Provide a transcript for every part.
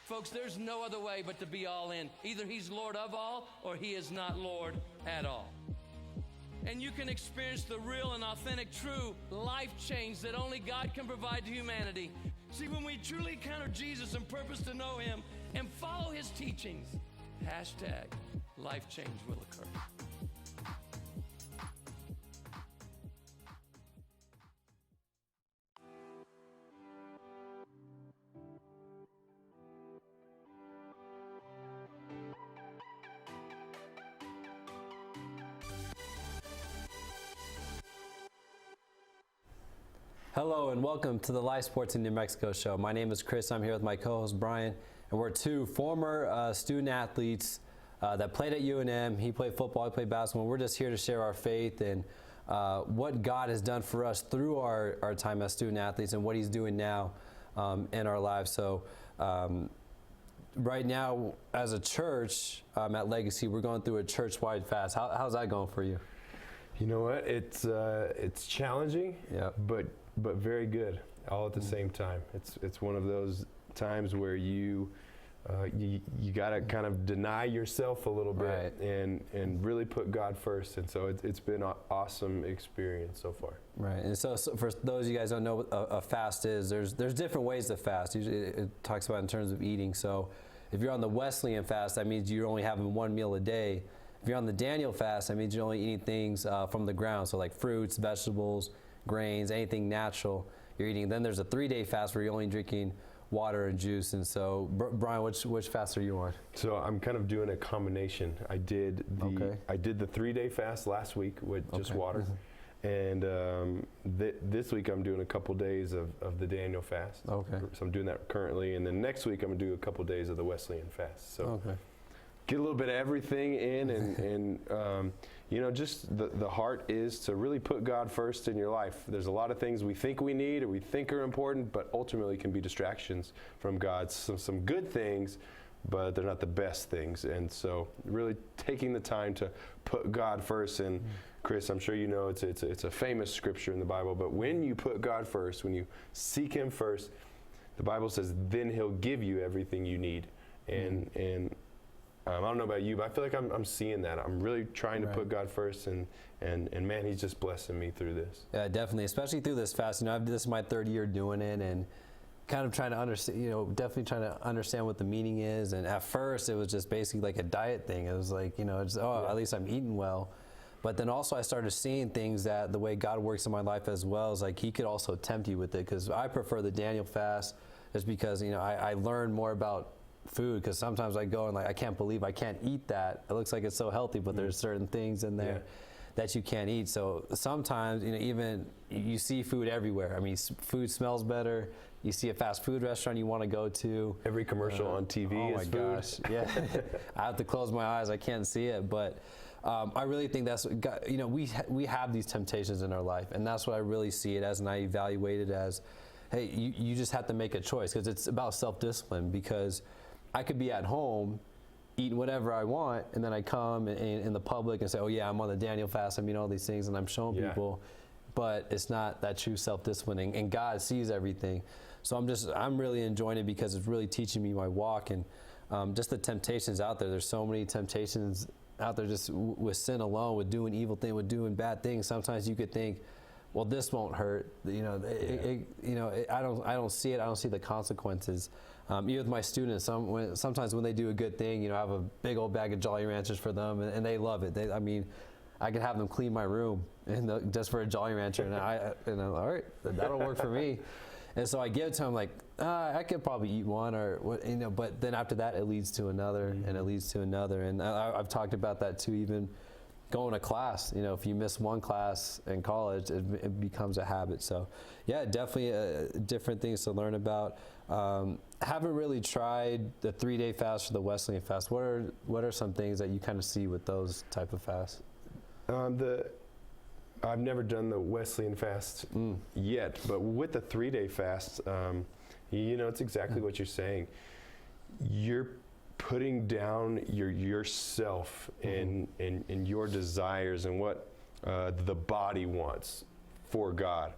Folks, there's no other way but to be all in. Either he's Lord of all or he is not Lord at all. And you can experience the real and authentic, true life change that only God can provide to humanity. See, when we truly encounter Jesus and purpose to know him and follow his teachings, hashtag life change will occur. Hello and welcome to the Live Sports in New Mexico show. My name is Chris. I'm here with my co-host Brian, and we're two former student athletes that played at UNM. He played football, I played basketball. We're just here to share our faith and what God has done for us through our time as student athletes and what he's doing now in our lives. So right now, as a church at Legacy, we're going through a church-wide fast. How's that going for you? You know what? It's challenging, but very good all at the same time. It's one of those times where you got to kind of deny yourself a little bit, right, and really put God first. And so it's been an awesome experience so far. Right. And so for those of you guys who don't know what a fast is, there's different ways to fast. Usually it talks about in terms of eating. So if you're on the Wesleyan fast, that means you're only having one meal a day. If you're on the Daniel fast, that means you're only eating things from the ground, so like fruits, vegetables, grains, anything natural you're eating. Then there's a 3-day fast where you're only drinking water and juice. And so, Brian, which fast are you on? So I'm kind of doing a combination. I did the 3-day fast last week with just water, and this week I'm doing a couple days of the Daniel fast. Okay. So I'm doing that currently, and then next week I'm gonna do a couple days of the Wesleyan fast. So. Okay. Get a little bit of everything in, and you know, just the heart is to really put God first in your life. There's a lot of things we think we need or we think are important, but ultimately can be distractions from God. Some good things, but they're not the best things. And so really taking the time to put God first. And Chris, I'm sure you know it's a famous scripture in the Bible, but when you put God first, when you seek him first, the Bible says, then he'll give you everything you need. And I don't know about you, but I feel like I'm seeing that. I'm really trying to put God first, and man, he's just blessing me through this. Yeah, definitely, especially through this fast. You know, this is my 3rd year doing it, and kind of trying to understand, you know, definitely trying to understand what the meaning is. And at first, it was just basically like a diet thing. It was like, you know, it's, at least I'm eating well. But then also I started seeing things that the way God works in my life as well is like he could also tempt you with it. Because I prefer the Daniel fast just because, you know, I learned more about food, because sometimes I go and like I can't believe I can't eat that. It looks like it's so healthy, but there's certain things in there that you can't eat. So sometimes, you know, even you see food everywhere. I mean, food smells better. You see a fast food restaurant you want to go to. Every commercial on TV is food. Oh my gosh, yeah. I have to close my eyes. I can't see it, but I really think that's, you know, we have these temptations in our life, and that's what I really see it as, and I evaluate it as, hey, you just have to make a choice, because it's about self-discipline. Because I could be at home eating whatever I want, and then I come in the public and say, oh yeah, I'm on the Daniel fast, I'm eating all these things, and I'm showing people, but it's not that true self-discipline, and God sees everything. So I'm really enjoying it, because it's really teaching me my walk, and just the temptations out there. There's so many temptations out there just with sin alone, with doing evil things, with doing bad things. Sometimes you could think, well, this won't hurt. You know, I don't see it. I don't see the consequences. Even with my students, sometimes when they do a good thing, you know, I have a big old bag of Jolly Ranchers for them, and they love it. I mean, I could have them clean my room just for a Jolly Rancher, and I'm all right, that'll work for me. And so I give it to them like, I could probably eat one, or what, you know. But then after that, it leads to another, and it leads to another. And I've talked about that too, even going to class. You know, if you miss one class in college, it becomes a habit. So yeah, definitely different things to learn about. Haven't really tried the 3-day fast or the Wesleyan fast. What are some things that you kind of see with those type of fasts? I've never done the Wesleyan fast yet, but with the 3-day fast, you know, it's exactly what you're saying. You're putting down yourself and your desires and what the body wants for God.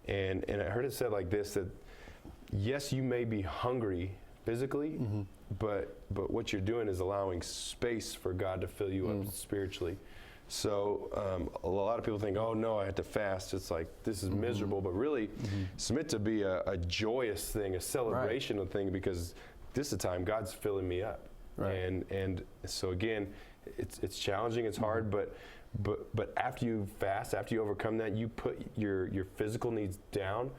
And I heard it said like this, that yes, you may be hungry physically, but what you're doing is allowing space for God to fill you up spiritually. So a lot of people think, oh no, I have to fast. It's like, this is miserable, but really it's meant to be a joyous thing, a celebrational thing, because this is a time God's filling me up. Right. And so again, it's challenging, it's hard, but after you fast, after you overcome that, you put your physical needs down.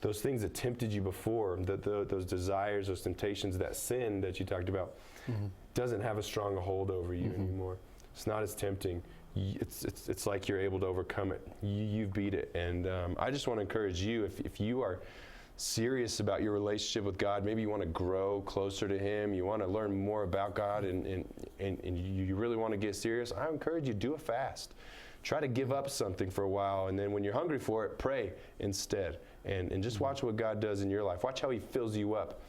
Those things that tempted you before, those desires, those temptations, that sin that you talked about, doesn't have a strong hold over you anymore. It's not as tempting. It's like you're able to overcome it. You've beat it. And I just want to encourage you, if you are serious about your relationship with God, maybe you want to grow closer to Him, you want to learn more about God, and you really want to get serious, I encourage you, do a fast. Try to give up something for a while, and then when you're hungry for it, pray instead. And just watch what God does in your life. Watch how He fills you up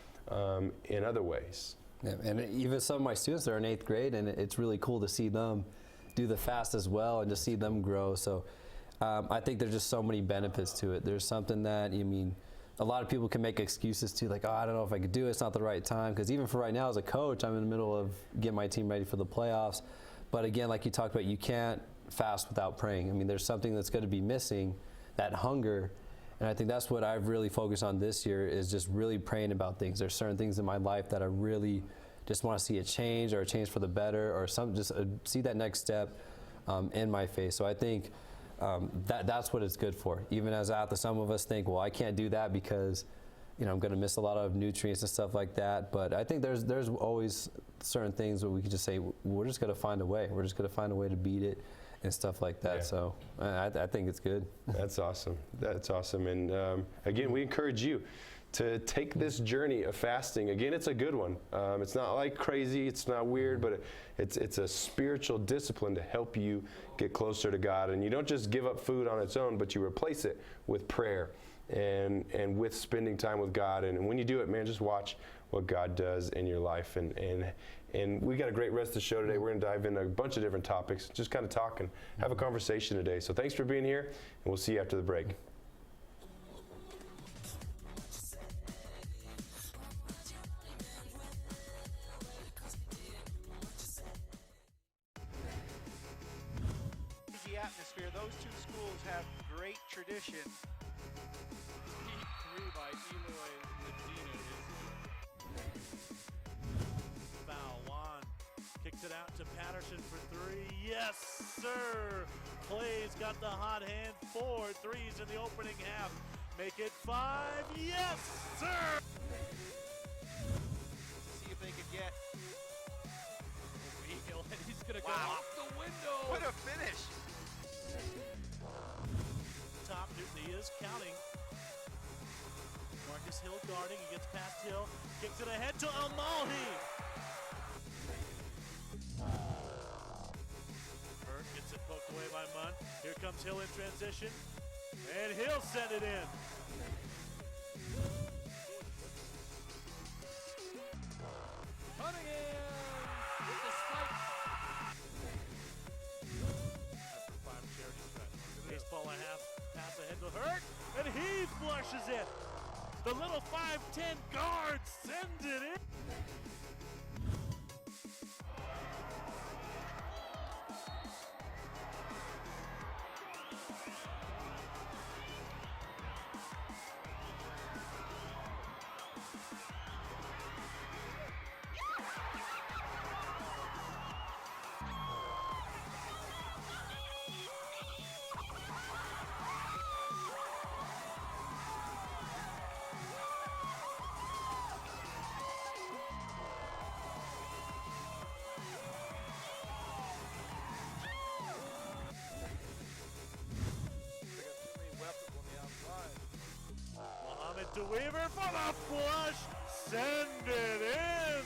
in other ways. Yeah, and even some of my students are in 8th grade, and it's really cool to see them do the fast as well and just see them grow. So I think there's just so many benefits to it. There's something that, a lot of people can make excuses to, like, oh, I don't know if I could do it, it's not the right time. Because even for right now as a coach, I'm in the middle of getting my team ready for the playoffs. But again, like you talked about, you can't fast without praying. There's something that's going to be missing, that hunger. And I think that's what I've really focused on this year, is just really praying about things. There's certain things in my life that I really just want to see a change, or a change for the better, or see that next step in my faith. So I think that's what it's good for. Even as athletes, some of us think, well, I can't do that because I'm going to miss a lot of nutrients and stuff like that. But I think there's always certain things where we can just say, we're just going to find a way. We're just going to find a way to beat it and stuff like that. Yeah. So I think it's good. That's awesome. That's awesome. And again, we encourage you to take this journey of fasting. Again, it's a good one. It's not like crazy, it's not weird, but it's a spiritual discipline to help you get closer to God. And you don't just give up food on its own, but you replace it with prayer and with spending time with God. And when you do it, man, just watch what God does in your life. And we got a great rest of the show today. We're going to dive into a bunch of different topics, just kind of talk and have a conversation today. So thanks for being here, and we'll see you after the break. Atmosphere. Those two schools have great tradition. Deep three by Eloy Medina is foul. Juan kicks it out to Patterson for three. Yes, sir. Clay's got the hot hand. 4 threes in the opening half. Make it 5. Yes, sir. See if they could get Eagle, and he's gonna go off the window. What a finish. Top, he is counting. Marcus Hill guarding, he gets past Hill, kicks it ahead to Almalhi. Hurt gets it poked away by Munn. Here comes Hill in transition, and Hill sent it in. Cunningham with the spike. After 5 charity threats. Baseball a half, pass ahead to Hurt, and he flushes it. The little 5'10" guard sends it in. To Weaver for the flush, send it in.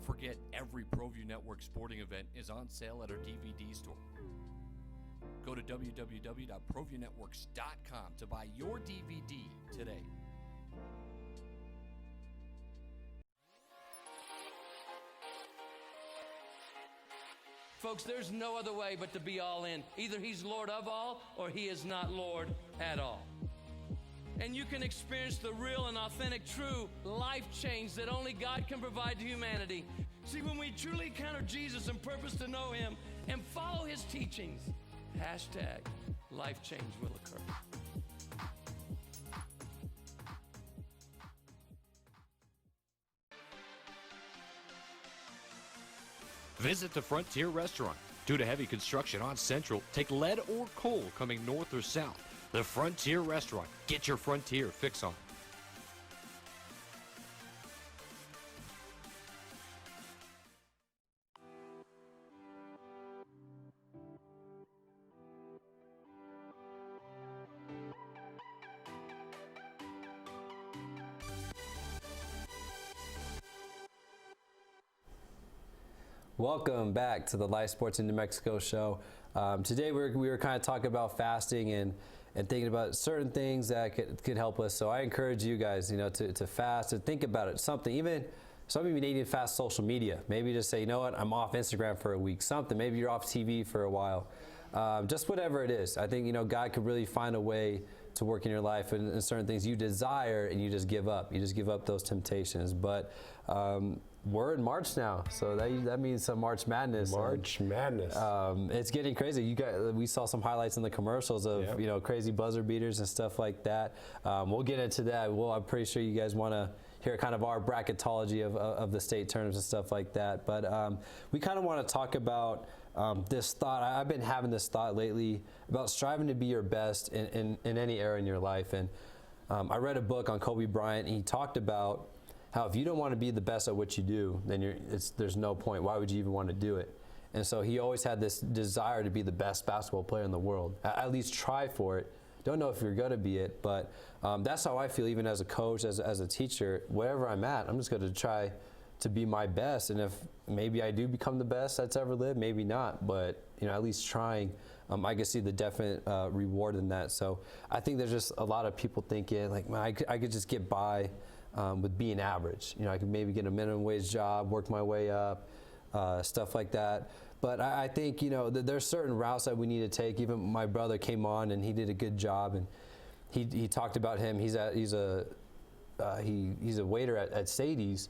Don't forget, every Proview Network sporting event is on sale at our DVD store. Go to www.proviewNetworks.com to buy your DVD today. Folks, there's no other way but to be all in. Either he's Lord of all or he is not Lord at all. And you can experience the real and authentic, true life change that only God can provide to humanity. See, when we truly encounter Jesus and purpose to know him and follow his teachings, hashtag life change will occur. Visit the Frontier Restaurant. Due to heavy construction on Central, take lead or coal coming north or south. The Frontier Restaurant. Get your Frontier fix on. Welcome back to the Live Sports in New Mexico show. Today we were kind of talking about fasting and thinking about certain things that could help us. So I encourage you guys, to fast and think about it. Something, even some of you need to fast social media. Maybe just say, you know what, I'm off Instagram for a week. Something. Maybe you're off TV for a while. Just whatever it is. I think God could really find a way to work in your life and certain things you desire, and you just give up. You just give up those temptations. But we're in March now, so that means some March Madness. March Madness. It's getting crazy. We saw some highlights in the commercials of crazy buzzer beaters and stuff like that. We'll get into that. I'm pretty sure you guys want to hear kind of our bracketology of the state tournaments and stuff like that. But we kind of want to talk about this thought. I've been having this thought lately about striving to be your best in any area in your life. And I read a book on Kobe Bryant, and he talked about how if you don't want to be the best at what you do, then there's no point. Why would you even want to do it? And so he always had this desire to be the best basketball player in the world. At least try for it. Don't know if you're going to be it, but that's how I feel even as a coach, as a teacher. Wherever I'm at, I'm just going to try to be my best. And if maybe I do become the best that's ever lived, maybe not. But at least trying, I can see the definite reward in that. So I think there's just a lot of people thinking, like, man, I could just get by with being average. I could maybe get a minimum wage job, work my way up, stuff like that. But I think, there's certain routes that we need to take. Even my brother came on and he did a good job, and he talked about him. He's a waiter at Sadie's,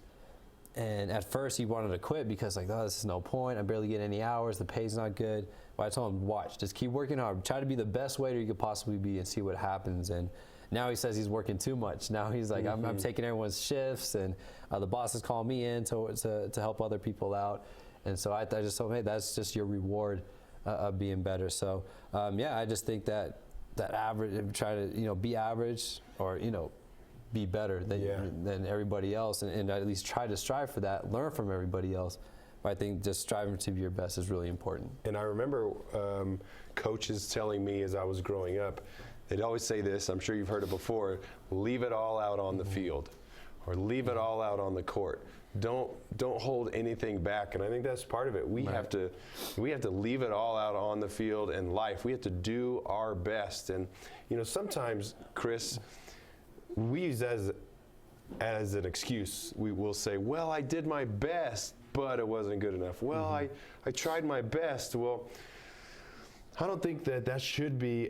and at first he wanted to quit because this is no point. I barely get any hours. The pay's not good. But I told him, watch, just keep working hard. Try to be the best waiter you could possibly be and see what happens. And now he says he's working too much. Now he's like, I'm taking everyone's shifts, and the boss is calling me in to help other people out. And so I just told him, hey, that's just your reward of being better. So I just think that average, try to be average or be better than everybody else, and at least try to strive for that. Learn from everybody else. But I think just striving to be your best is really important. And I remember coaches telling me as I was growing up, they'd always say this. I'm sure you've heard it before: leave it all out on the field, or leave it all out on the court. Don't hold anything back. And I think that's part of it. We have to leave it all out on the field in life. We have to do our best. And sometimes, Chris, we use as an excuse. We will say, well, I did my best, but it wasn't good enough. Well, I tried my best. Well, I don't think that should be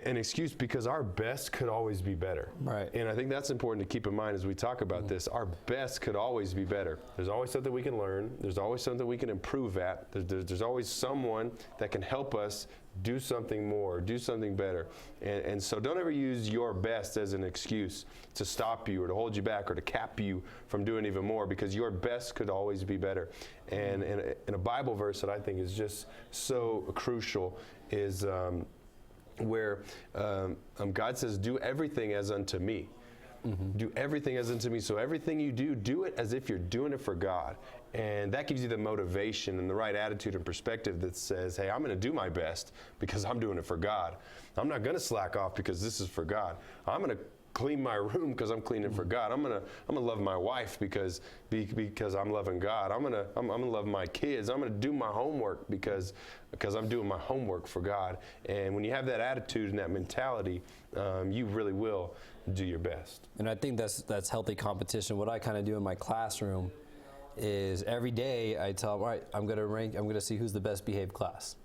an excuse, because our best could always be better. Right. And I think that's important to keep in mind as we talk about this. Our best could always be better. There's always something we can learn. There's always something we can improve at. There's always someone that can help us do something more, do something better. And so don't ever use your best as an excuse to stop you or to hold you back or to cap you from doing even more, because your best could always be better. And in a Bible verse that I think is just so crucial is where God says, do everything as unto me. Do everything as unto me. So everything you do it as if you're doing it for God. And that gives you the motivation and the right attitude and perspective that says, hey, I'm going to do my best because I'm doing it for God. I'm not going to slack off because this is for God. I'm going to clean my room because I'm cleaning for God. I'm gonna love my wife because I'm loving God. I'm gonna love my kids. I'm gonna do my homework because I'm doing my homework for God. And when you have that attitude and that mentality, you really will do your best. And I think that's healthy competition. What I kind of do in my classroom is every day I tell them, all right, I'm gonna see who's the best behaved class.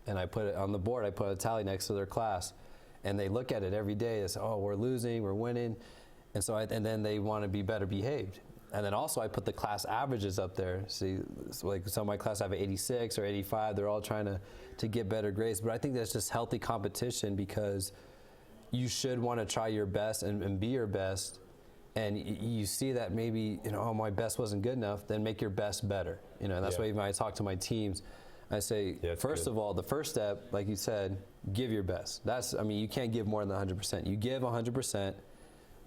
And I put it on the board, I put a tally next to their class. And they look at it every day. They say, oh, we're losing, we're winning. And so, and then they want to be better behaved. And then also I put the class averages up there. See, so like some of my class have 86 or 85. They're all trying to get better grades. But I think that's just healthy competition because you should want to try your best and be your best. And you see that maybe, oh, my best wasn't good enough, then make your best better. And that's why even when I talk to my teams, I say, first of all, the first step, like you said, give your best. You can't give more than 100%. You give 100%,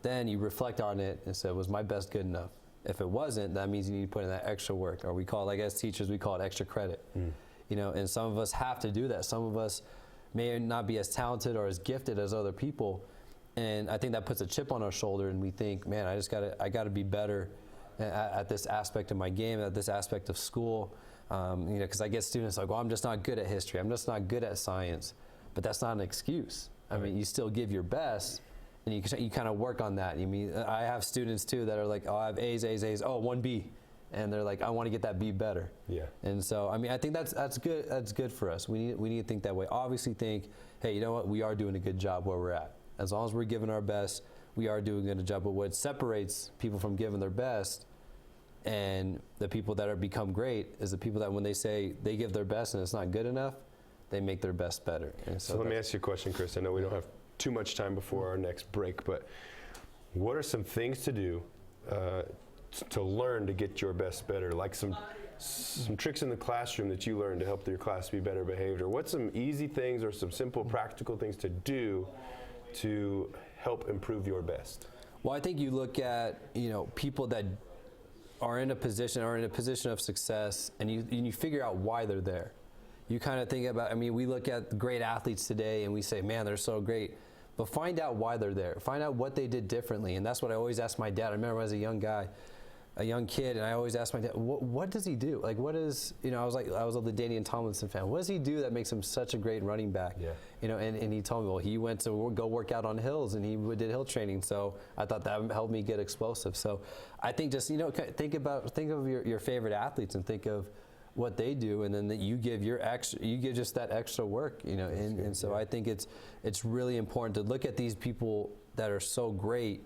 then you reflect on it and say, was my best good enough? If it wasn't, that means you need to put in that extra work, or we call it, like as teachers, we call it extra credit. And some of us have to do that. Some of us may not be as talented or as gifted as other people, and I think that puts a chip on our shoulder, and we think, man, I gotta be better at this aspect of my game, at this aspect of school. Because I get students like, well, I'm just not good at history. I'm just not good at science. But that's not an excuse. I mean, you still give your best, and you kind of work on that. I have students too that are like, oh, I have A's, oh, 1 B. And they're like, I want to get that B better. Yeah. And so, I think that's good. That's good for us. We need to think that way. Obviously think, hey, you know what? We are doing a good job where we're at. As long as we're giving our best, we are doing a good job. But what separates people from giving their best and the people that become great is the people that when they say they give their best and it's not good enough, they make their best better. And so let me ask you a question, Chris. I know we don't have too much time before our next break, but what are some things to do to learn to get your best better? Like some tricks in the classroom that you learned to help your class be better behaved, or what's some easy things or some simple practical things to do to help improve your best? Well, I think you look at people that are in a position of success, and you figure out why they're there. You kind of think about, we look at great athletes today and we say, man, they're so great, but find out why they're there. Find out what they did differently. And that's what I always ask my dad. I remember as a young kid, and I always asked my dad, what does he do? Like, what is, I was a LaDainian Tomlinson fan. What does he do that makes him such a great running back? Yeah. And he told me, well, he went to go work out on hills, and he did hill training. So I thought that helped me get explosive. So I think just, think of your favorite athletes and think of what they do, and then that you give just that extra work, and so I think it's really important to look at these people that are so great,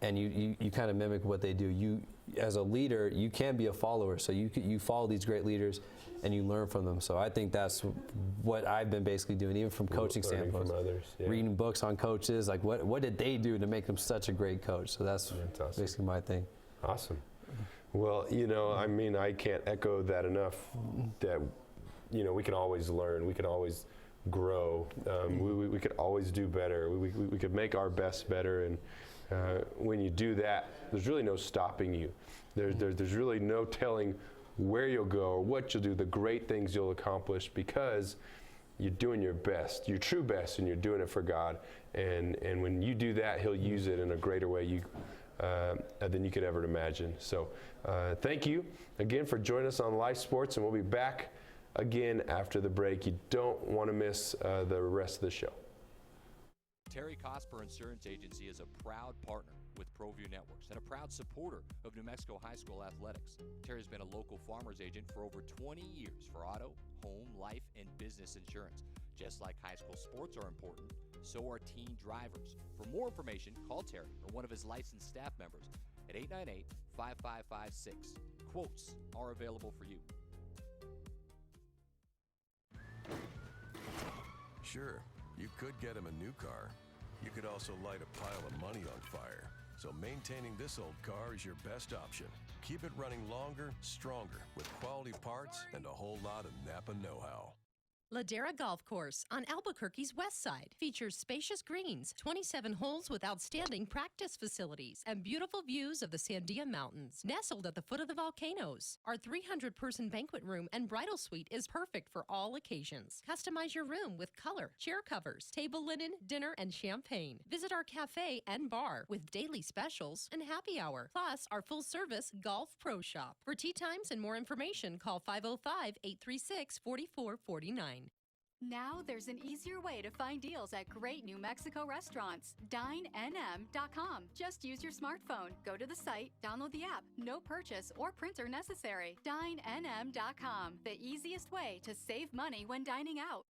and you kind of mimic what they do. You, as a leader, you can be a follower, so you follow these great leaders and you learn from them. So I think that's what I've been basically doing, even from coaching standpoint. Reading books on coaches, like what did they do to make them such a great coach? So that's basically my thing. Awesome. Well, I can't echo that enough, that, we can always learn, we can always grow, we could always do better, we could make our best better, and when you do that, there's really no stopping you. There's really no telling where you'll go or what you'll do, the great things you'll accomplish, because you're doing your best, your true best, and you're doing it for God. And when you do that, He'll use it in a greater way than you could ever imagine. So thank you again for joining us on Live Sports, and we'll be back again after the break. You don't want to miss the rest of the show. Terry Cosper Insurance Agency is a proud partner with Proview Networks and a proud supporter of New Mexico High School athletics. Terry's been a local farmers agent for over 20 years for auto, home, life, and business insurance. Just like high school sports are important, so are teen drivers. For more information, call Terry or one of his licensed staff members at 898-5556. Quotes are available for you. Sure, you could get him a new car. You could also light a pile of money on fire. So maintaining this old car is your best option. Keep it running longer, stronger, with quality parts and a whole lot of Napa know-how. Ladera Golf Course on Albuquerque's west side features spacious greens, 27 holes with outstanding practice facilities, and beautiful views of the Sandia Mountains. Nestled at the foot of the volcanoes, our 300-person banquet room and bridal suite is perfect for all occasions. Customize your room with color, chair covers, table linen, dinner, and champagne. Visit our cafe and bar with daily specials and happy hour, plus our full-service golf pro shop. For tee times and more information, call 505-836-4449. Now there's an easier way to find deals at great New Mexico restaurants. DineNM.com. Just use your smartphone. Go to the site, download the app. No purchase or printer necessary. DineNM.com. The easiest way to save money when dining out.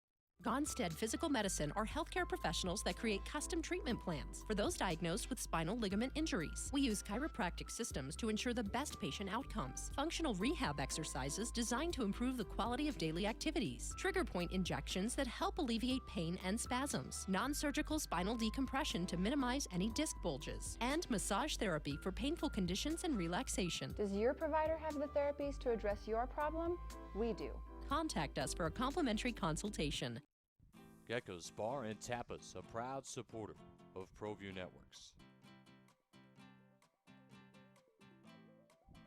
Gonstead Physical Medicine are healthcare professionals that create custom treatment plans for those diagnosed with spinal ligament injuries. We use chiropractic systems to ensure the best patient outcomes, functional rehab exercises designed to improve the quality of daily activities, trigger point injections that help alleviate pain and spasms, non-surgical spinal decompression to minimize any disc bulges, and massage therapy for painful conditions and relaxation. Does your provider have the therapies to address your problem? We do. Contact us for a complimentary consultation. Gecko's Bar and Tapas, a proud supporter of Proview Networks.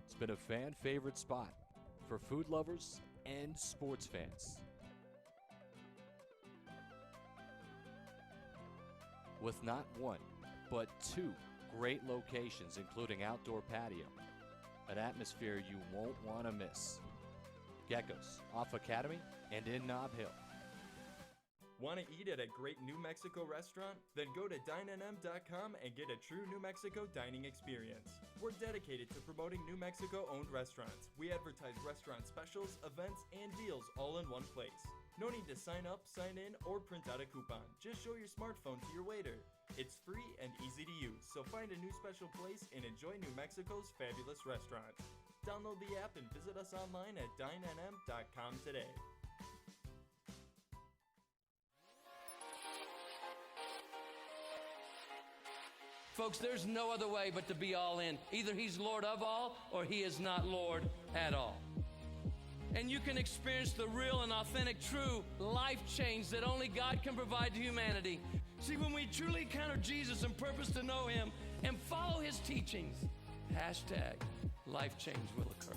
It's been a fan favorite spot for food lovers and sports fans. With not one, but two great locations, including outdoor patio, an atmosphere you won't want to miss. Gecko's, off Academy and in Nob Hill. Want to eat at a great New Mexico restaurant? Then go to DineNM.com and get a true New Mexico dining experience. We're dedicated to promoting New Mexico-owned restaurants. We advertise restaurant specials, events, and deals all in one place. No need to sign up, sign in, or print out a coupon. Just show your smartphone to your waiter. It's free and easy to use, so find a new special place and enjoy New Mexico's fabulous restaurants. Download the app and visit us online at DineNM.com today. Folks, there's no other way but to be all in. Either he's Lord of all or he is not Lord at all. And you can experience the real and authentic, true life change that only God can provide to humanity. See, when we truly encounter Jesus and purpose to know him and follow his teachings, hashtag life change will occur.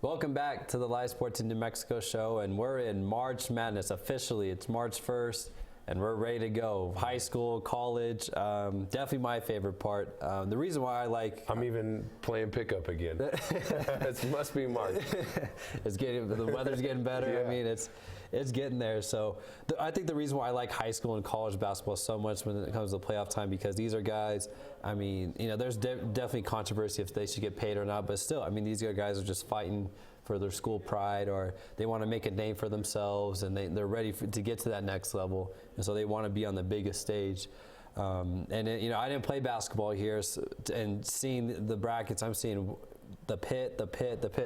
Welcome back to the Live Sports in New Mexico show, and we're in March Madness officially. It's March 1st, and we're ready to go. High school, college, definitely my favorite part. The reason why I like... I'm even playing pickup again. It must be March. The weather's getting better. Yeah. I mean, it's getting there. So I think the reason why I like high school and college basketball so much when it comes to playoff time, because these are guys, I mean, you know, there's definitely controversy if they should get paid or not, but still, I mean, these guys are just fighting for their school pride, or they want to make a name for themselves, and they're ready to get to that next level, and so they want to be on the biggest stage. You know, I didn't play basketball here, and seeing the brackets, I'm seeing the pit.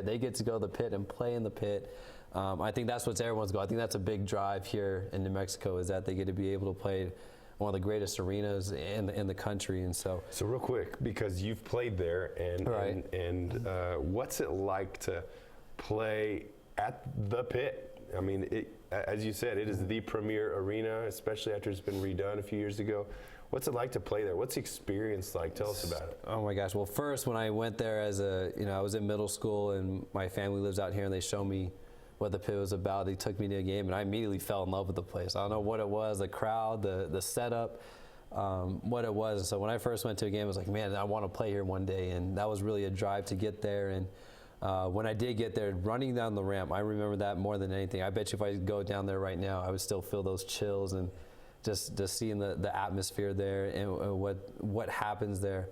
They get to go to the pit and play in the pit. I think that's what everyone's goal. I think that's a big drive here in New Mexico, is that they get to be able to play one of the greatest arenas in the country. And so real quick, because you've played there, and what's it like to play at the pit? I mean, as you said, it is the premier arena, especially after it's been redone a few years ago. What's it like to play there? What's the experience like? Tell us about it. Oh my gosh. Well, first, when I went there I was in middle school, and my family lives out here, and they showed me what the pit was about. They took me to a game, and I immediately fell in love with the place. I don't know what it was, the crowd, the setup, what it was. So when I first went to a game, I was like, man, I want to play here one day. And that was really a drive to get there. And when I did get there, running down the ramp, I remember that more than anything. I bet you if I go down there right now, I would still feel those chills, and just seeing the atmosphere there and what happens there.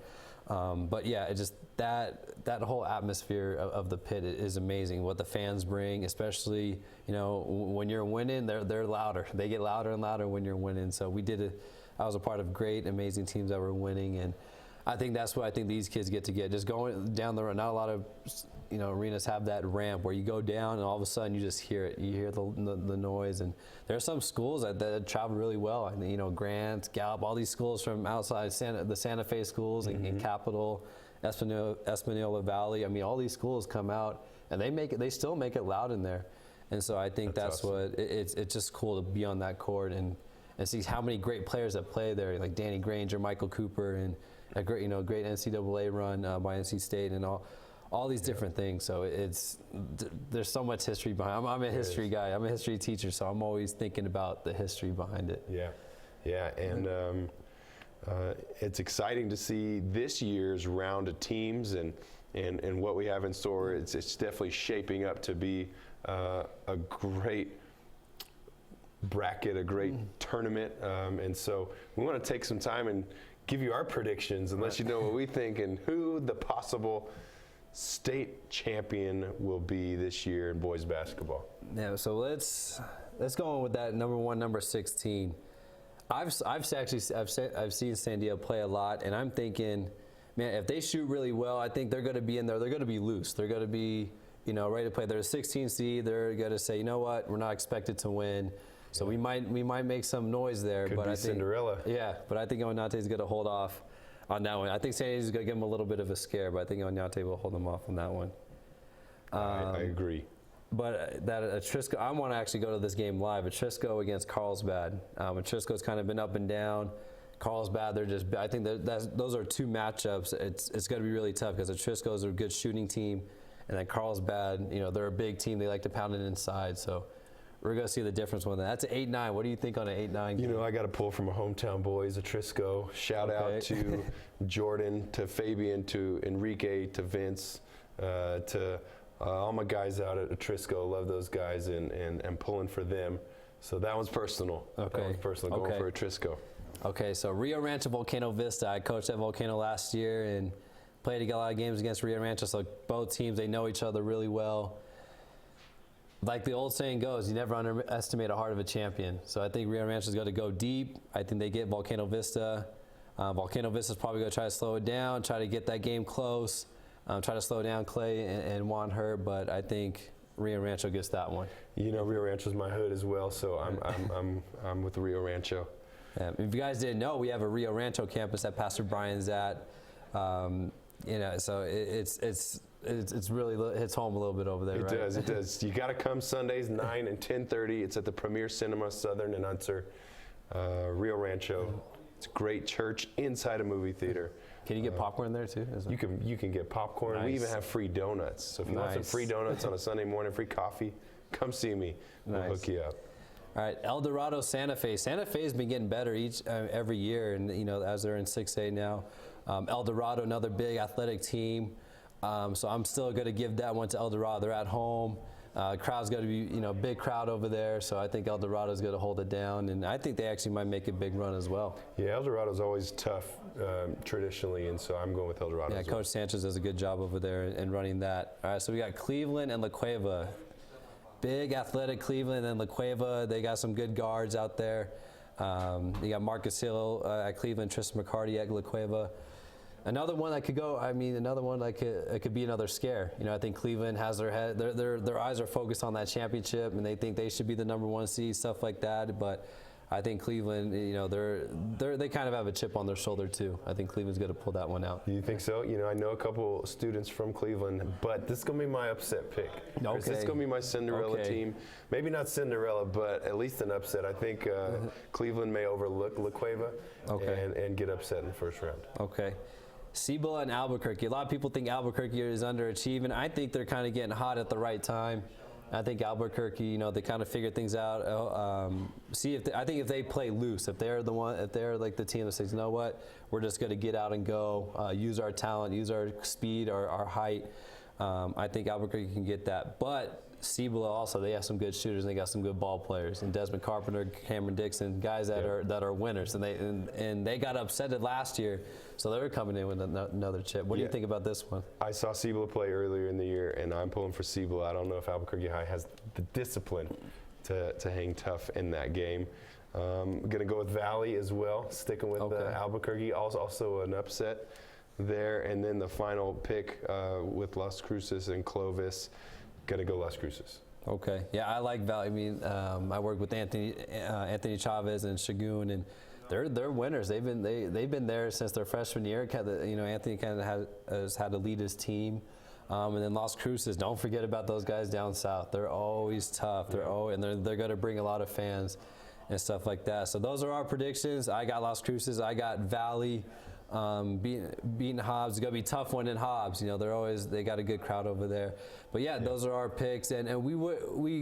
But yeah, it just that whole atmosphere of the pit is amazing. What the fans bring, especially when you're winning, they're louder. They get louder and louder when you're winning. So I was a part of great, amazing teams that were winning, and I think that's what I think these kids get to get. Just going down the road, not a lot of arenas have that ramp where you go down and all of a sudden you just hear it. You hear the noise. And there are some schools that travel really well. Grant, Gallup, all these schools from outside the Santa Fe schools and Capital, Espanola Valley. I mean, all these schools come out and they still make it loud in there. And so I think that's awesome. What it's just cool to be on that court and see how many great players that play there, like Danny Granger, Michael Cooper, and a great NCAA run by NC State and all these different things. So there's so much history behind. I'm a history guy. I'm a history teacher, so I'm always thinking about the history behind it. Yeah, and it's exciting to see this year's round of teams and what we have in store. It's definitely shaping up to be a great bracket, a great tournament, and so we want to take some time and give you our predictions and let you know what we think and who the possible state champion will be this year in boys basketball. Yeah, so let's go on with that number 1, number 16. I've seen San Diego play a lot, and I'm thinking, man, if they shoot really well, I think they're going to be in there. They're going to be loose. They're going to be ready to play. They're a 16 seed. They're going to say, you know what, we're not expected to win. So we might make some noise there. Could but be I think Cinderella. Yeah, but I think Oñate is going to hold off on that one. I think San Diego's going to give them a little bit of a scare, but I think Oñate will hold them off on that one. I agree. But that Atrisco, I want to actually go to this game live. Atrisco against Carlsbad. Atrisco's kind of been up and down. Carlsbad, I think those are two matchups. It's going to be really tough because Atrisco's a good shooting team, and then Carlsbad, they're a big team. They like to pound it inside. So we're going to see the difference with that. That's an 8-9. What do you think on an 8-9 game? I got to pull from a hometown boys, Atrisco. Shout out to Jordan, to Fabian, to Enrique, to Vince, to all my guys out at Atrisco. Love those guys and pulling for them. So that one's personal. Okay. That one's personal, going for Atrisco. Okay, so Rio Rancho, Volcano Vista. I coached at Volcano last year and played a lot of games against Rio Rancho. So both teams, they know each other really well. Like the old saying goes, you never underestimate a heart of a champion. So I think Rio Rancho's going to go deep. I think they get Volcano Vista. Volcano Vista's probably going to try to slow it down, try to get that game close, try to slow down Clay and Juan Hurt. But I think Rio Rancho gets that one. Rio Rancho's my hood as well, so I'm with Rio Rancho. If you guys didn't know, we have a Rio Rancho campus that Pastor Brian's at. So it's really hits home a little bit over there, right? It does. You got to come Sundays, 9 and 10:30. It's at the Premier Cinema, Southern and Unser, Rio Rancho. It's a great church inside a movie theater. Can you get popcorn there too? You can get popcorn. Nice. We even have free donuts. So if you want some free donuts on a Sunday morning, free coffee, come see me. We'll hook you up. All right, El Dorado, Santa Fe. Santa Fe has been getting better every year, and as they're in 6A now. El Dorado, another big athletic team. So I'm still going to give that one to El Dorado. They're at home. Crowd's going to be, big crowd over there. So I think El Dorado's going to hold it down, and I think they actually might make a big run as well. Yeah, El Dorado's always tough traditionally, and so I'm going with El Dorado. Yeah, as well. Coach Sanchez does a good job over there in running that. All right, so we got Cleveland and La Cueva. Big athletic Cleveland and La Cueva. They got some good guards out there. You got Marcus Hill at Cleveland, Tristan McCarty at La Cueva. Another one that could go. Another one like it could be another scare. I think Cleveland has their head. Their eyes are focused on that championship, and they think they should be the number 1 seed, stuff like that. But I think Cleveland, they kind of have a chip on their shoulder too. I think Cleveland's going to pull that one out. You think so? I know a couple students from Cleveland, but this is going to be my upset pick. Okay. This is going to be my Cinderella team. Maybe not Cinderella, but at least an upset. I think Cleveland may overlook La Cueva and get upset in the first round. Okay. Cibola and Albuquerque. A lot of people think Albuquerque is underachieving. I think they're kind of getting hot at the right time. I think Albuquerque, they kind of figure things out. I think if they play loose, if they're like the team that says, you know what, we're just going to get out and go, use our talent, use our speed, our height. I think Albuquerque can get that. But Cibola also, they have some good shooters and they got some good ball players. And Desmond Carpenter, Cameron Dixon, guys that are winners. And they got upsetted last year, so they were coming in with another chip. What do you think about this one? I saw Cibola play earlier in the year, and I'm pulling for Cibola. I don't know if Albuquerque High has the discipline to hang tough in that game. I'm going to go with Valley as well, sticking with Albuquerque. Also an upset. there, and then the final pick with Las Cruces and Clovis. Gonna go Las Cruces. Okay. Yeah, I like Valley. I mean, I work with Anthony Chavez and Shagun, and they're winners. They've been there since their freshman year. Anthony kind of has had to lead his team. And then Las Cruces, don't forget about those guys down south. They're always tough. They're going to bring a lot of fans and stuff like that. So those are our predictions. I got Las Cruces. I got Valley beating Hobbs. It's going to be a tough one in Hobbs. They got a good crowd over there. But yeah, those are our picks. And we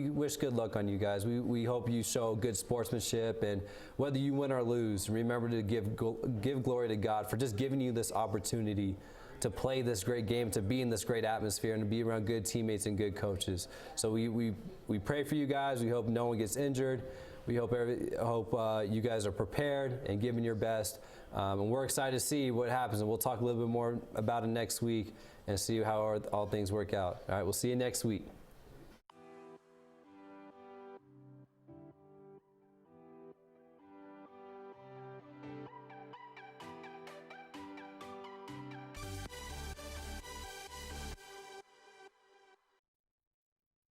wish good luck on you guys. We hope you show good sportsmanship. And whether you win or lose, remember to give glory to God for just giving you this opportunity to play this great game, to be in this great atmosphere, and to be around good teammates and good coaches. So we pray for you guys. We hope no one gets injured. We hope you guys are prepared and giving your best. And we're excited to see what happens. And we'll talk a little bit more about it next week and see how all things work out. All right, we'll see you next week.